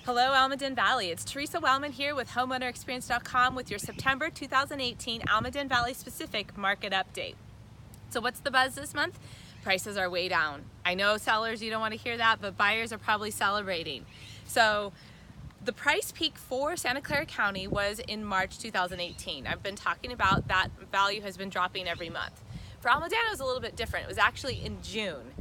Hello Almaden Valley, it's Theresa Wellman here with homeownerexperience.com with your September 2018 Almaden Valley specific market update. So what's the buzz this month? Prices are way down. I know sellers, you don't want to hear that, but buyers are probably celebrating. So the price peak for Santa Clara County was in March 2018. I've been talking about that value has been dropping every month. For Almaden it was a little bit different. It was actually in June.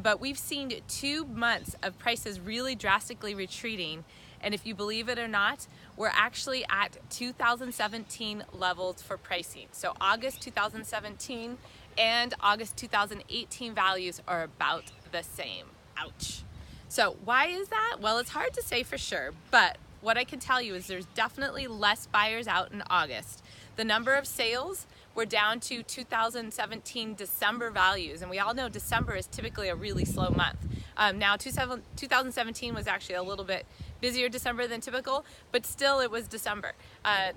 But we've seen 2 months of prices really drastically retreating, and if you believe it or not, we're actually at 2017 levels for pricing. So August 2017 and August 2018 values are about the same. Ouch. So why is that? Well, it's hard to say for sure, but what I can tell you is there's definitely less buyers out in August. The number of sales were down to 2017 December values, and we all know December is typically a really slow month. Now 2017 was actually a little bit busier December than typical, but still it was December.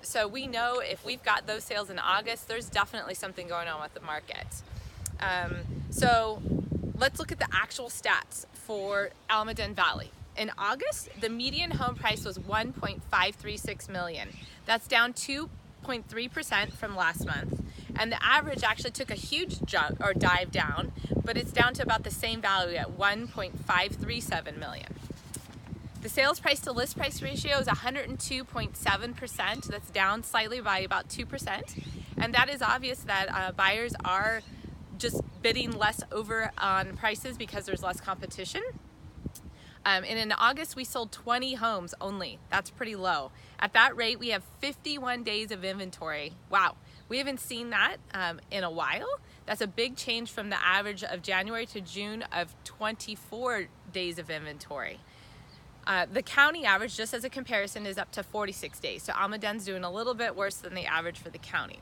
So we know if we've got those sales in August, there's definitely something going on with the market. So let's look at the actual stats for Almaden Valley. In August, the median home price was $1.536 million. That's down 2.3% from last month, and the average actually took a huge jump or dive down, but it's down to about the same value at $1.537 million. The sales price to list price ratio is 102.7%. That's down slightly by about 2%, and that is obvious that buyers are just bidding less over on prices because there's less competition. And in August, we sold 20 homes only. That's pretty low. At that rate, we have 51 days of inventory. Wow, we haven't seen that in a while. That's a big change from the average of January to June of 24 days of inventory. The county average, just as a comparison, is up to 46 days. So Almaden's doing a little bit worse than the average for the county.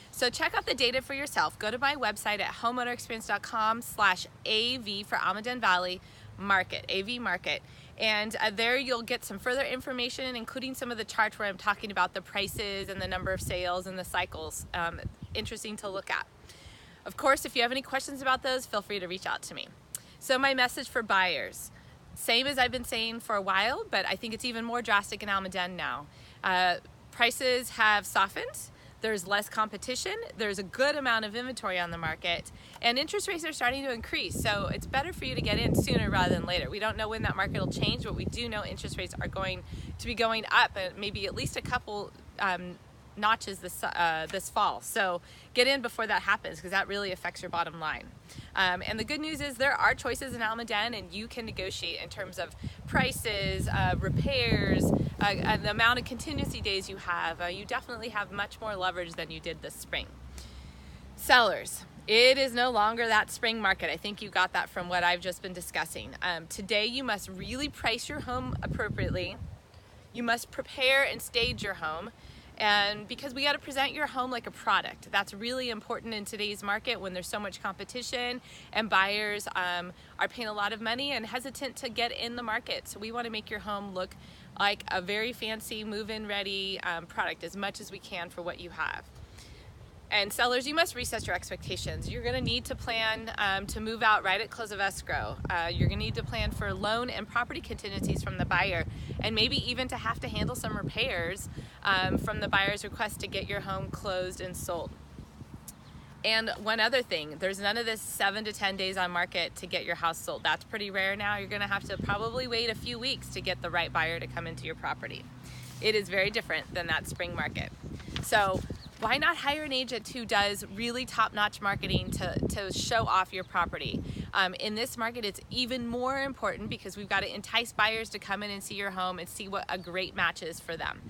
So check out the data for yourself. Go to my website at homeownerexperience.com/AV for Almaden Valley Market, AV Market, and there you'll get some further information, including some of the charts where I'm talking about the prices and the number of sales and the cycles. Interesting to look at. Of course, if you have any questions about those, feel free to reach out to me. So my message for buyers, same as I've been saying for a while, but I think it's even more drastic in Almaden now. Prices have softened. There's less competition, there's a good amount of inventory on the market, and interest rates are starting to increase, so it's better for you to get in sooner rather than later. We don't know when that market will change, but we do know interest rates are going to be going up, and maybe at least a couple notches this fall. So get in before that happens, because that really affects your bottom line. And the good news is there are choices in Almaden, and you can negotiate in terms of prices, repairs, the amount of contingency days you have. You definitely have much more leverage than you did this spring. Sellers, it is no longer that spring market. I think you got that from what I've just been discussing. Today you must really price your home appropriately. You must prepare and stage your home. And because we got to present your home like a product. That's really important in today's market when there's so much competition and buyers are paying a lot of money and hesitant to get in the market. So we want to make your home look like a very fancy move-in ready product as much as we can for what you have. And sellers, you must reset your expectations. You're going to need to plan to move out right at close of escrow. You're going to need to plan for loan and property contingencies from the buyer, and maybe even to have to handle some repairs from the buyer's request to get your home closed and sold. And one other thing, there's none of this 7 to 10 days on market to get your house sold. That's pretty rare now. You're going to have to probably wait a few weeks to get the right buyer to come into your property. It is very different than that spring market. So why not hire an agent who does really top-notch marketing to show off your property? In this market, it's even more important because we've got to entice buyers to come in and see your home and see what a great match is for them.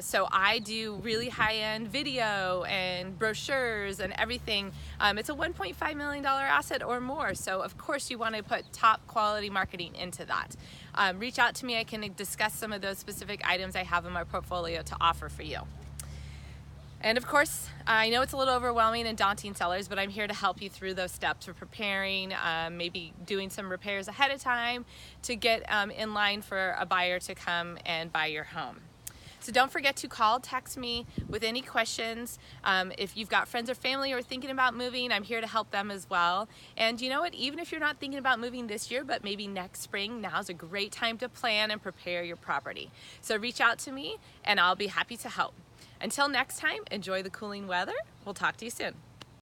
So I do really high-end video and brochures and everything. It's a $1.5 million asset or more, so of course you want to put top quality marketing into that. Reach out to me. I can discuss some of those specific items I have in my portfolio to offer for you. And of course, I know it's a little overwhelming and daunting, sellers, but I'm here to help you through those steps for preparing, maybe doing some repairs ahead of time to get in line for a buyer to come and buy your home. So don't forget to call, text me with any questions. If you've got friends or family who are thinking about moving, I'm here to help them as well. And you know what, even if you're not thinking about moving this year, but maybe next spring, now's a great time to plan and prepare your property. So reach out to me and I'll be happy to help. Until next time, enjoy the cooling weather. We'll talk to you soon.